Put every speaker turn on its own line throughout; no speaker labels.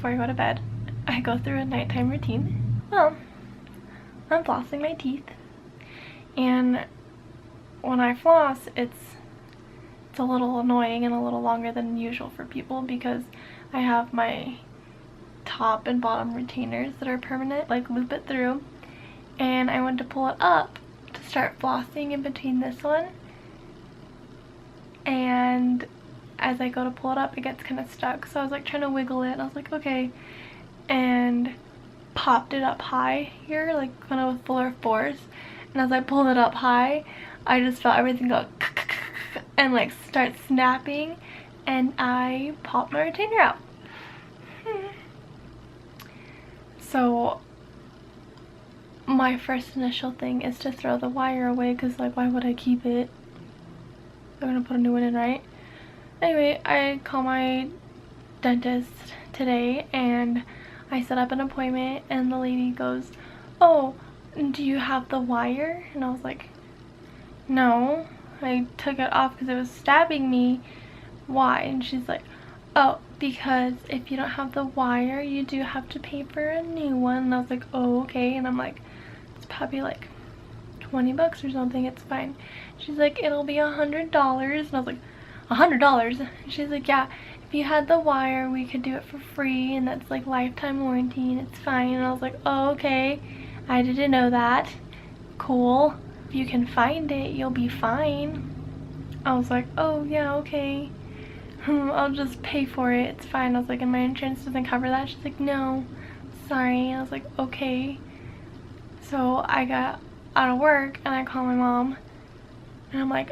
before I go to bed, I go through a nighttime routine. Well, I'm flossing my teeth, and when I floss, it's a little annoying and a little longer than usual for people because I have my top and bottom retainers that are permanent, like loop it through, and I went to pull it up to start flossing in between this one, and as I go to pull it up, it gets kind of stuck, so I was like trying to wiggle it, and I was like, okay, and popped it up high here, like kind of with fuller force, and as I pulled it up high, I just felt everything go and like start snapping, and I popped my retainer out. So my first initial thing is to throw the wire away because, like, why would I keep it? They're gonna put a new one in, right? Anyway, I call my dentist today and I set up an appointment, and the lady goes, oh, do you have the wire? And I was like, no, I took it off because it was stabbing me. Why? And she's like, oh, because if you don't have the wire, you do have to pay for a new one. And I was like, oh, okay. And I'm like, it's probably like 20 bucks or something, it's fine. She's like, it'll be $100. And I was like, $100? And she's like, yeah, if you had the wire, we could do it for free, and that's like lifetime warranty, and it's fine. And I was like, oh, okay, I didn't know that. Cool. If you can find it, you'll be fine. I was like, oh yeah, okay. I'll just pay for it, it's fine. I was like, and my insurance doesn't cover that? She's like, no, sorry. I was like, okay. So I got out of work and I called my mom and I'm like,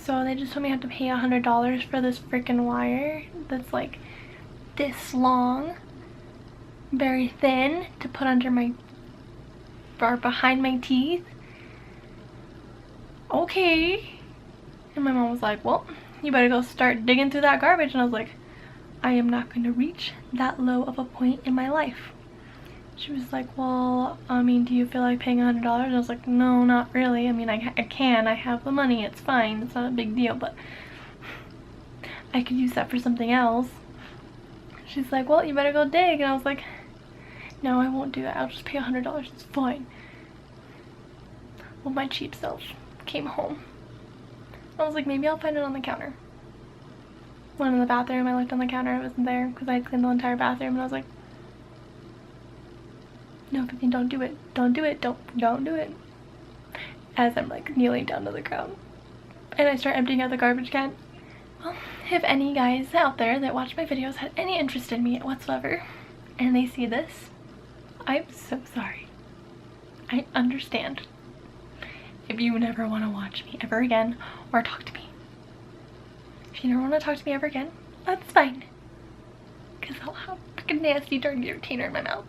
so they just told me I have to pay $100 for this freaking wire that's like this long, very thin, to put under my, or behind my teeth. Okay. And my mom was like, well, you better go start digging through that garbage. And I was like, I am not going to reach that low of a point in my life. She was like, well, I mean, do you feel like paying $100? And I was like, no, not really. I mean, I can. I have the money. It's fine. It's not a big deal. But I could use that for something else. She's like, well, you better go dig. And I was like, no, I won't do that. I'll just pay $100. It's fine. Well, my cheap self came home. I was like, maybe I'll find it on the counter. Went in the bathroom, I looked on the counter, it wasn't there because I had cleaned the entire bathroom, and I was like, no, Vivian, don't do it. Don't do it. Don't do it. As I'm like kneeling down to the ground. And I start emptying out the garbage can. Well, if any guys out there that watch my videos had any interest in me whatsoever, and they see this, I'm so sorry. I understand. If you never want to watch me ever again or talk to me. If you never want to talk to me ever again, that's fine. Because I'll have a freaking nasty dirty retainer in my mouth.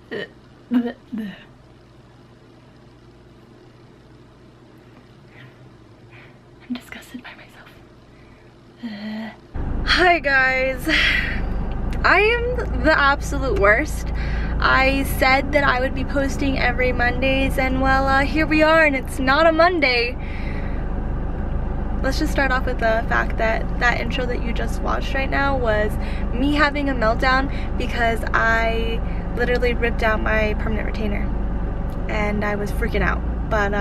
I'm disgusted by myself. Hi guys. I am the absolute worst. I said that I would be posting every Mondays, and well, here we are, and it's not a Monday. Let's just start off with the fact that that intro that you just watched right now was me having a meltdown because I literally ripped out my permanent retainer and I was freaking out. But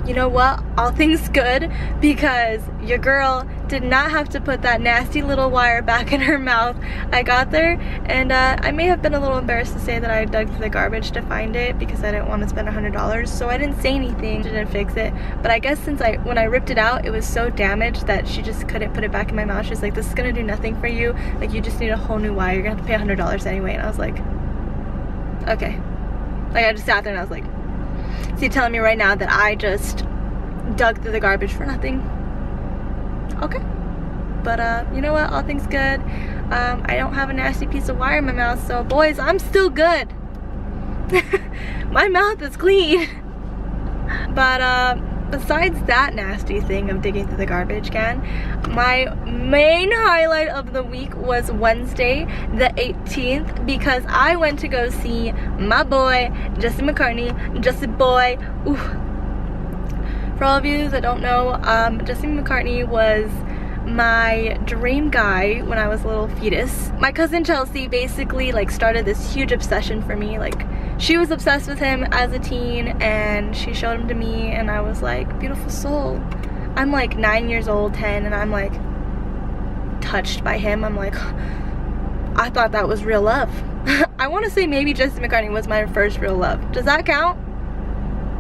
you know what, all things good, because your girl did not have to put that nasty little wire back in her mouth. I got there, and I may have been a little embarrassed to say that I dug through the garbage to find it because I didn't want to spend $100, so I didn't say anything, didn't fix it. But I guess since when I ripped it out, it was so damaged that she just couldn't put it back in my mouth. She's like, this is gonna do nothing for you, like you just need a whole new wire, you're gonna have to pay $100 anyway. And I was like, okay. Like, I just sat there and I was like, so you're telling me right now that I just dug through the garbage for nothing? Okay. But you know what, all things good. I don't have a nasty piece of wire in my mouth, so boys, I'm still good. My mouth is clean. But besides that nasty thing of digging through the garbage can, my main highlight of the week was Wednesday the 18th, because I went to go see my boy Jesse McCartney. Jesse boy. Ooh. For all of you that don't know, Jesse McCartney was my dream guy when I was a little fetus. My cousin Chelsea basically like started this huge obsession for me. Like, she was obsessed with him as a teen and she showed him to me, and I was like, beautiful soul. I'm like 9 years old, 10, and I'm like touched by him. I'm like, I thought that was real love. I want to say maybe Jesse McCartney was my first real love. Does that count?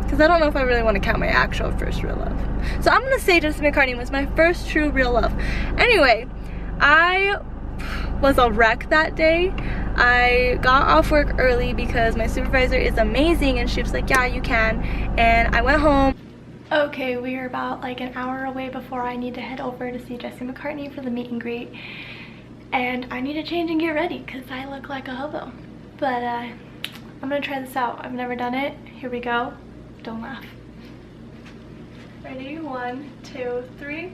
Because I don't know if I really want to count my actual first real love. So I'm gonna say Jesse McCartney was my first true real love. Anyway, I was a wreck that day. I got off work early because my supervisor is amazing and she was like, yeah, you can. And I went home. Okay, we are about like an hour away before I need to head over to see Jesse McCartney for the meet and greet. And I need to change and get ready because I look like a hobo. But I'm gonna try this out. I've never done it. Here we go. Don't laugh. Ready? 1, 2, 3.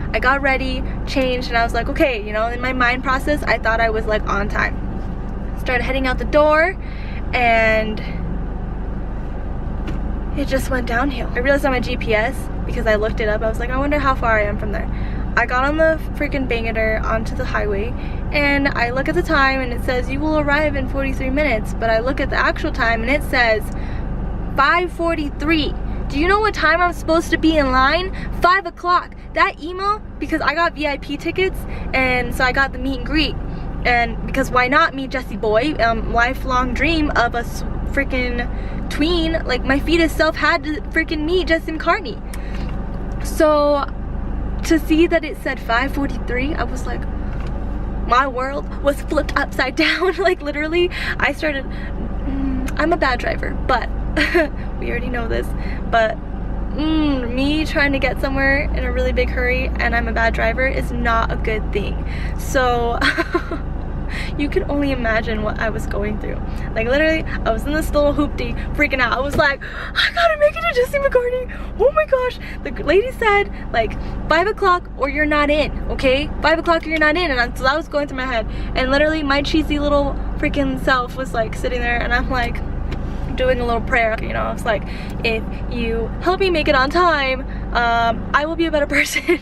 I got ready, changed, and I was like, okay, you know, in my mind process, I thought I was like on time. Started heading out the door, and it just went downhill. I realized on my GPS, because I looked it up, I was like, I wonder how far I am from there. I got on the freaking Bangator onto the highway, and I look at the time and it says you will arrive in 43 minutes, but I look at the actual time and it says 5:43. Do you know what time I'm supposed to be in line? 5 o'clock. That email, because I got VIP tickets, and so I got the meet and greet, and because why not meet Jesse boy? Lifelong dream of a freaking tween, like my fetus self had to freaking meet Jesse McCartney. So to see that it said 5:43, I was like, my world was flipped upside down. Like literally, I started, I'm a bad driver, but we already know this, but me trying to get somewhere in a really big hurry and I'm a bad driver is not a good thing. So you can only imagine what I was going through. Like literally, I was in this little hoopty freaking out. I was like, I gotta make it to Jesse McCartney. Oh my gosh. The lady said like 5 o'clock or you're not in, okay? 5 o'clock or you're not in. And so that was going through my head. And literally my cheesy little freaking self was like sitting there and I'm like doing a little prayer, you know. I was like, if you help me make it on time, I will be a better person.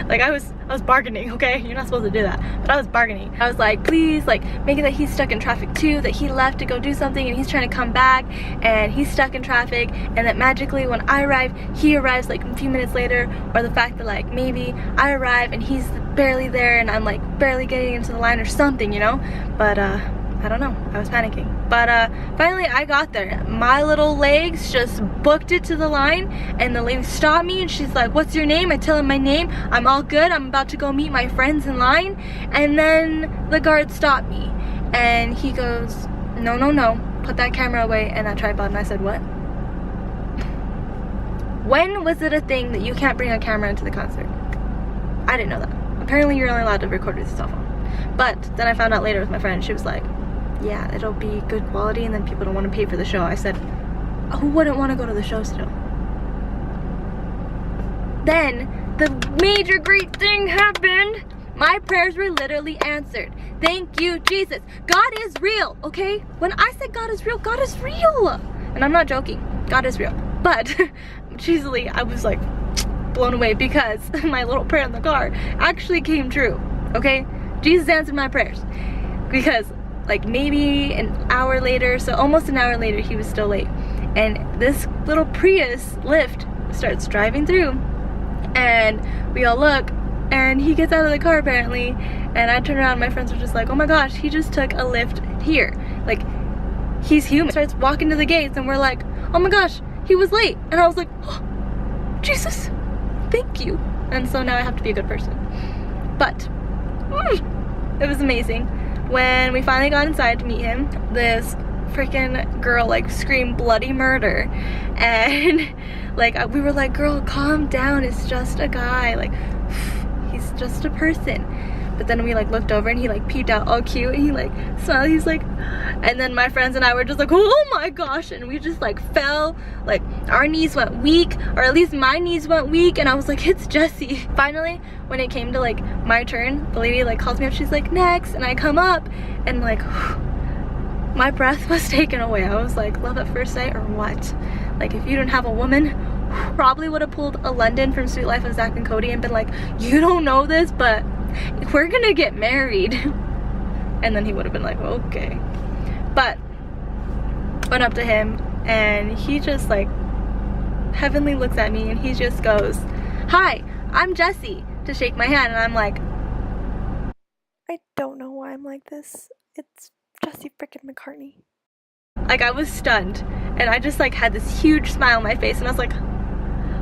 Like I was bargaining, okay? You're not supposed to do that, but I was bargaining. I was like, please, like, make it that he's stuck in traffic too, that he left to go do something and he's trying to come back and he's stuck in traffic, and that magically when I arrive, he arrives like a few minutes later, or the fact that like maybe I arrive and he's barely there and I'm like barely getting into the line or something, you know? But I don't know, I was panicking. But finally I got there. My little legs just booked it to the line, and the lady stopped me and she's like, what's your name? I tell her my name. I'm all good. I'm about to go meet my friends in line. And then the guard stopped me and he goes, no, no, no, put that camera away and that tripod. And I said, what? When was it a thing that you can't bring a camera into the concert? I didn't know that. Apparently you're only allowed to record with your cell phone. But then I found out later with my friend, she was like, yeah, it'll be good quality and then people don't want to pay for the show. I said, who wouldn't want to go to the show still? Then the major great thing happened. My prayers were literally answered. Thank you, Jesus. God is real, okay? When I said God is real, God is real. And I'm not joking. God is real. But cheesily, I was like blown away because my little prayer in the car actually came true, okay? Jesus answered my prayers. Because like maybe an hour later, so almost an hour later, he was still late. And this little Prius Lyft starts driving through and we all look and he gets out of the car apparently, and I turn around and my friends were just like, oh my gosh, he just took a Lyft here. Like, he's human. Starts walking to the gates and we're like, oh my gosh, he was late. And I was like, oh, Jesus, thank you. And so now I have to be a good person. But it was amazing. When we finally got inside to meet him, this freaking girl like screamed bloody murder, and like we were like, girl, calm down, it's just a guy, like he's just a person. But then we like looked over and he like peeped out all cute and he like smiled, he's like, and then my friends and I were just like, oh my gosh, and we just like fell, like our knees went weak, or at least my knees went weak, and I was like, it's Jesse. Finally, when it came to like my turn, the lady like calls me up, she's like, next, and I come up and like my breath was taken away. I was like, love at first sight or what? Like, if you don't have a woman, probably would have pulled a London from Sweet Life of Zack and Cody and been like, you don't know this, but we're gonna get married. And then he would have been like, okay. But went up to him and he just like heavenly looks at me and he just goes, hi, I'm Jesse, to shake my hand. And I'm like, I don't know why I'm like this. It's Jesse freaking McCartney. Like, I was stunned and I just like had this huge smile on my face and I was like,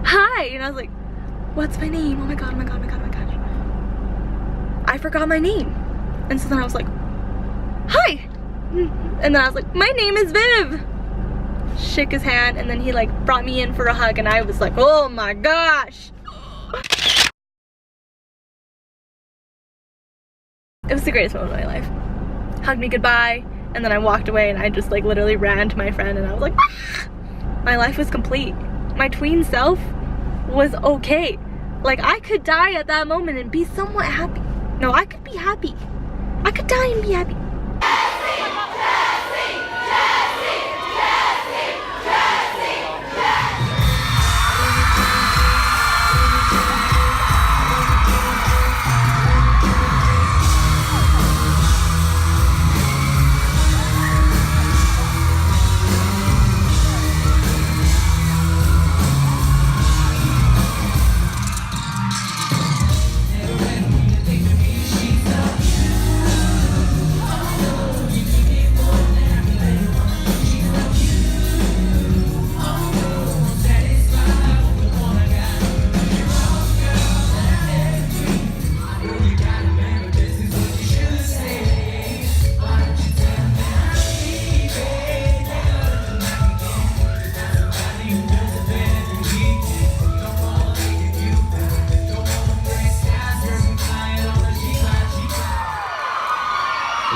hi. And I was like, what's my name? Oh my god, oh my god, oh my god, oh my gosh. I forgot my name. And so then I was like, hi. And then I was like, my name is Viv. Shook his hand and then he like brought me in for a hug and I was like, oh my gosh. It was the greatest moment of my life. Hugged me goodbye and then I walked away and I just like literally ran to my friend and I was like, ah! My life was complete. My tween self was okay. Like, I could die at that moment and be somewhat happy. No, I could be happy. I could die and be happy.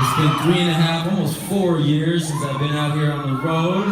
It's been 3.5, almost 4 years since I've been out here on the road.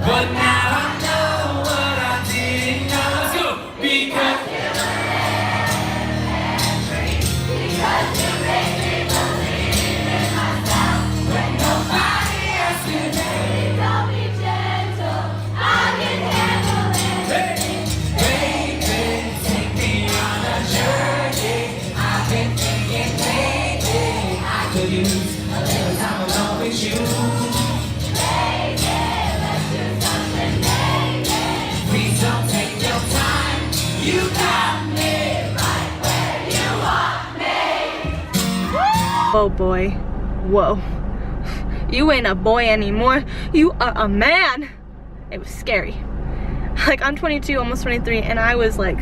But now I know what I didn't know. Let's go! Because you made me believe in myself when nobody else could. Baby, don't be gentle, I can handle it. Baby, take me on a journey. I've been thinking lately I could use a little time alone with you. You got me right where you want me.
Whoa, boy. Whoa. You ain't a boy anymore. You are a man. It was scary. Like, I'm 22, almost 23, and I was like,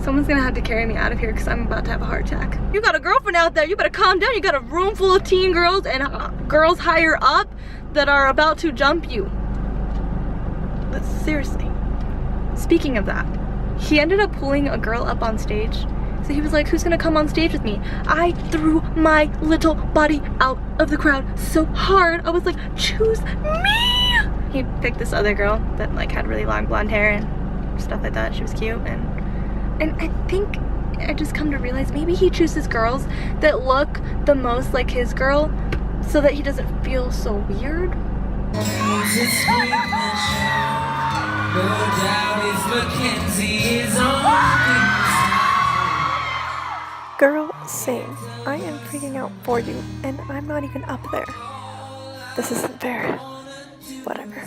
someone's gonna have to carry me out of here because I'm about to have a heart attack. You got a girlfriend out there. You better calm down. You got a room full of teen girls and girls higher up that are about to jump you. But seriously. Speaking of that, he ended up pulling a girl up on stage. So he was like, who's gonna come on stage with me? I threw my little body out of the crowd so hard. I was like, choose me! He picked this other girl that like had really long blonde hair and stuff like that. She was cute and I think I just come to realize maybe he chooses girls that look the most like his girl so that he doesn't feel so weird.
No doubt if Mackenzie is on.
Girl, sing. I am freaking out for you, and I'm not even up there. This isn't fair. Whatever.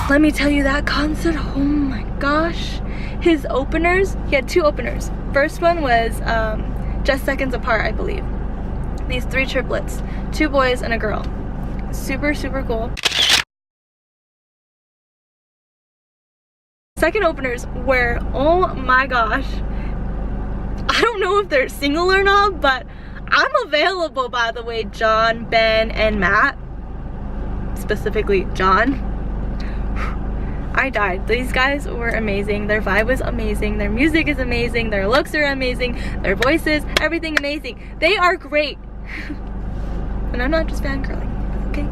let me tell you, that concert, oh my gosh. His openers, he had 2 openers. First one was Just Seconds Apart, I believe. These 3 triplets, 2 boys and a girl. Super, super cool. Second openers were, oh my gosh. I don't know if they're single or not, but I'm available, by the way, John, Ben, and Matt. Specifically, John. I died. These guys were amazing. Their vibe was amazing. Their music is amazing. Their looks are amazing. Their voices, everything amazing. They are great. And I'm not just fangirling, okay?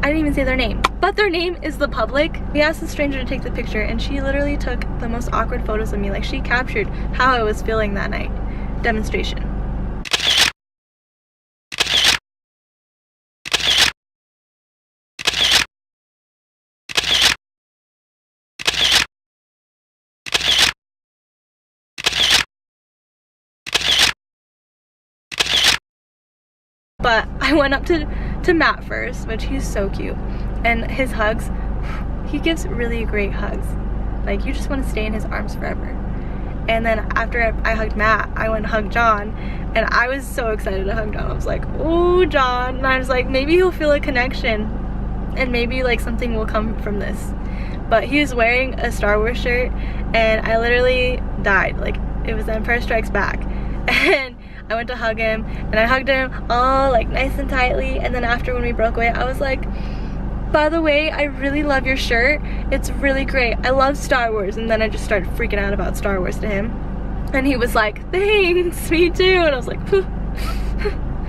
I didn't even say their name, but their name is The Public. We asked a stranger to take the picture, and she literally took the most awkward photos of me. Like, she captured how I was feeling that night. Demonstration. But I went up to Matt first, which he's so cute. And his hugs, he gives really great hugs. Like, you just want to stay in his arms forever. And then after I hugged Matt, I went and hugged John. And I was so excited to hug John. I was like, oh, John. And I was like, maybe he'll feel a connection. And maybe like something will come from this. But he was wearing a Star Wars shirt. And I literally died. Like, it was Empire Strikes Back. And I went to hug him, and I hugged him all like nice and tightly. And then after, when we broke away, I was like, by the way, I really love your shirt. It's really great. I love Star Wars. And then I just started freaking out about Star Wars to him. And he was like, thanks, me too. And I was like,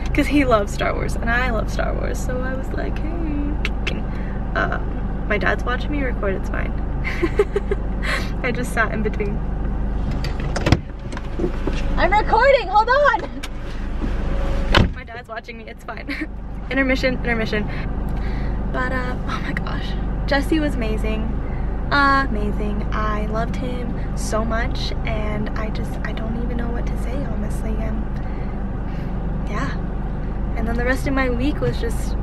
because he loves Star Wars and I love Star Wars. So I was like, hey. My dad's watching me record, it's fine. I just sat in between. I'm recording, hold on! My dad's watching me, it's fine. Intermission. But oh my gosh, Jesse was amazing. Amazing. I loved him so much, and I don't even know what to say, honestly. Yeah. And then the rest of my week was just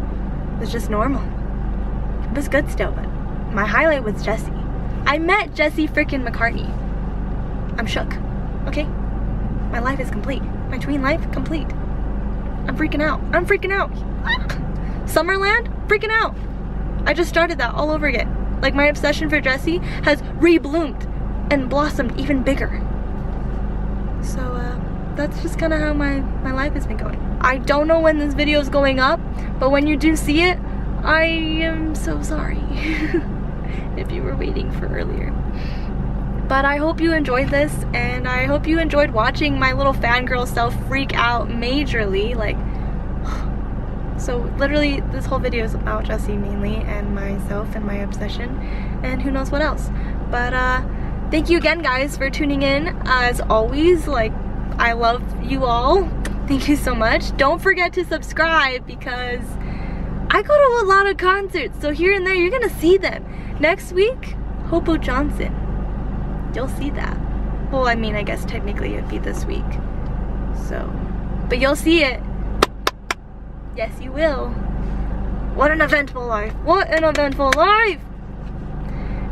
normal. It was good still, but my highlight was Jesse. I met Jesse freaking McCartney. I'm shook, okay? My life is complete. My tween life, complete. I'm freaking out. Summerland, freaking out. I just started that all over again. Like, my obsession for Jesse has rebloomed and blossomed even bigger. So, that's just kind of how my life has been going. I don't know when this video is going up, but when you do see it, I am so sorry if you were waiting for earlier. But I hope you enjoyed this, and I hope you enjoyed watching my little fangirl self freak out majorly. Like, so literally this whole video is about Jesse mainly, and myself and my obsession, and who knows what else. But thank you again, guys, for tuning in. As always, like, I love you all. Thank you so much. Don't forget to subscribe, because I go to a lot of concerts, so here and there you're gonna see them. Next week, Hobo Johnson. You'll see that. Well, I mean, I guess technically it'd be this week. So, but you'll see it. Yes, you will. What an eventful life. What an eventful life.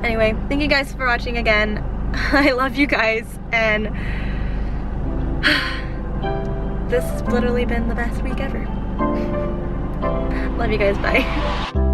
Anyway, thank you guys for watching again. I love you guys, and this has literally been the best week ever. Love you guys, bye.